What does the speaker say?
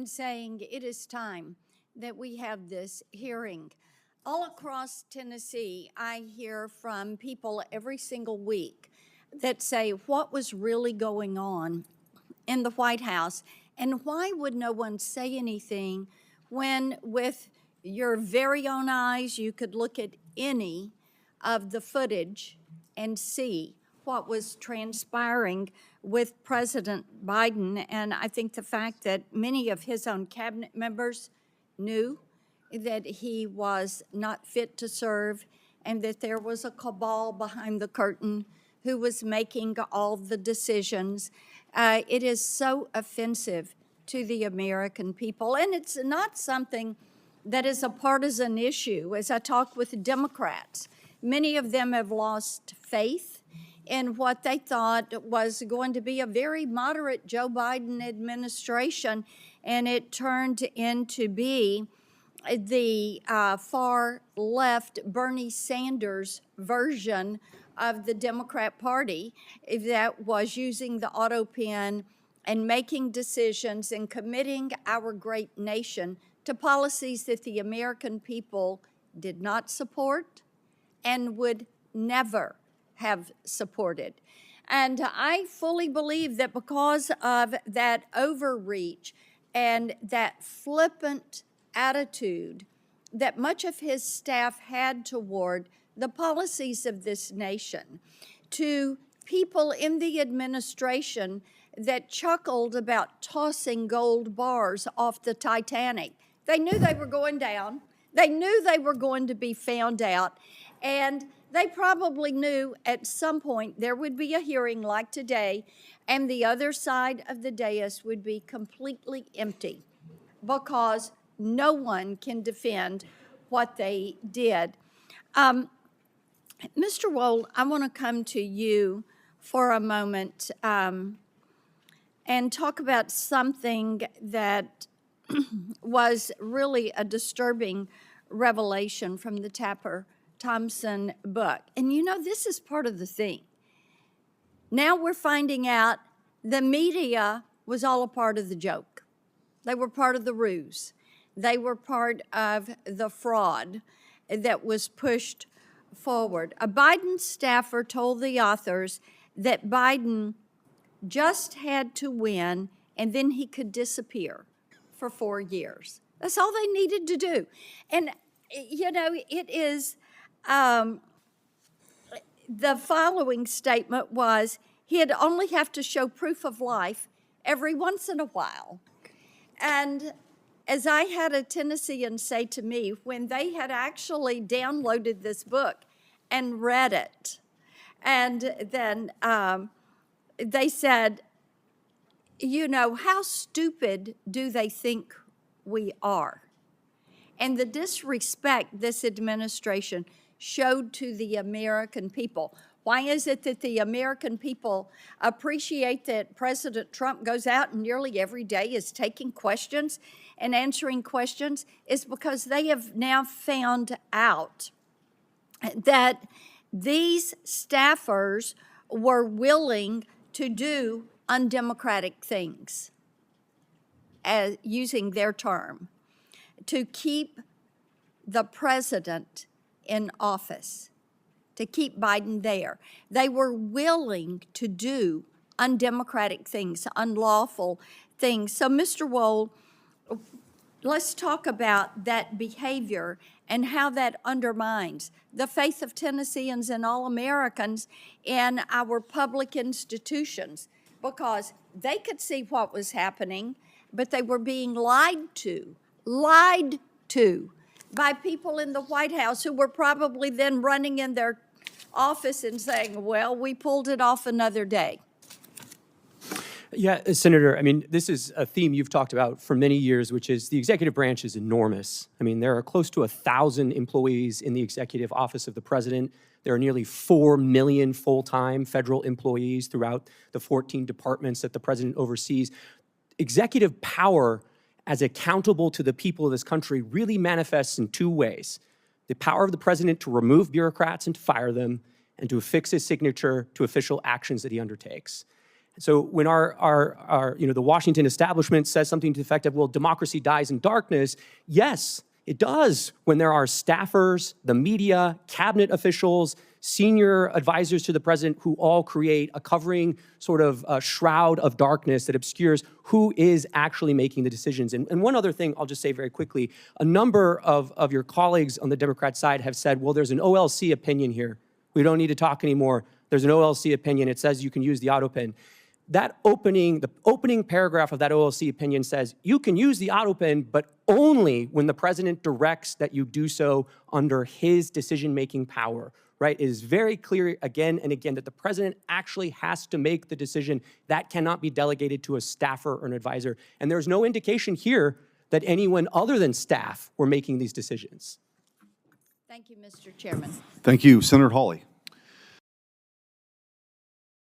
and saying it is time that we have this hearing. All across Tennessee, I hear from people every single week that say what was really going on in the White House and why would no one say anything when with your very own eyes you could look at any of the footage and see what was transpiring with President Biden. And I think the fact that many of his own cabinet members knew that he was not fit to serve and that there was a cabal behind the curtain who was making all the decisions. It is so offensive to the American people. And it's not something that is a partisan issue. As I talk with Democrats, many of them have lost faith in what they thought was going to be a very moderate Joe Biden administration, and it turned into be the far left Bernie Sanders version of the Democrat Party that was using the auto pen and making decisions and committing our great nation to policies that the American people did not support and would never have supported. And I fully believe that because of that overreach and that flippant attitude that much of his staff had toward the policies of this nation, to people in the administration that chuckled about tossing gold bars off the Titanic. They knew they were going down. They knew they were going to be found out. And they probably knew at some point there would be a hearing like today, and the other side of the dais would be completely empty because no one can defend what they did. Mr. Wold, I want to come to you for a moment and talk about something that was really a disturbing revelation from the Tapper Thompson book. And you know, this is part of the thing. Now we're finding out the media was all a part of the joke. They were part of the ruse. They were part of the fraud that was pushed forward. A Biden staffer told the authors that Biden just had to win and then he could disappear for 4 years. That's all they needed to do. And, you know, it is, the following statement was, he'd only have to show proof of life every once in a while. And as I had a Tennessean say to me, when they had actually downloaded this book and read it, and then they said, you know, how stupid do they think we are? And the disrespect this administration showed to the American people. Why is it that the American people appreciate that President Trump goes out and nearly every day is taking questions and answering questions? Is because they have now found out that these staffers were willing to do undemocratic things, as using their term, to keep the president in office, to keep Biden there. They were willing to do undemocratic things, unlawful things. So, Mr. Wold, let's talk about that behavior and how that undermines the faith of Tennesseans and all Americans in our public institutions, because they could see what was happening, but they were being lied to by people in the White House who were probably then running in their office and saying, well, we pulled it off another day. Yeah, Senator, I mean, this is a theme you've talked about for many years, which is the executive branch is enormous. I mean, there are close to 1,000 employees in the executive office of the president. There are nearly 4 million full-time federal employees throughout the 14 departments that the president oversees. Executive power as accountable to the people of this country really manifests in two ways. The power of the president to remove bureaucrats and to fire them, and to affix his signature to official actions that he undertakes. So when our the Washington establishment says something to the effect of, well, democracy dies in darkness, yes, it does when there are staffers, the media, cabinet officials, senior advisors to the president who all create a covering sort of shroud of darkness that obscures who is actually making the decisions. And one other thing I'll just say very quickly, a number of your colleagues on the Democrat side have said, well, there's an OLC opinion here. We don't need to talk anymore. There's an OLC opinion. It says you can use the auto pen. The opening paragraph of that OLC opinion says you can use the auto pen, but only when the president directs that you do so under his decision-making power, right? It is very clear again and again that the president actually has to make the decision. That cannot be delegated to a staffer or an advisor. And there's no indication here that anyone other than staff were making these decisions. Thank you, Mr. Chairman. Thank you. Senator Hawley.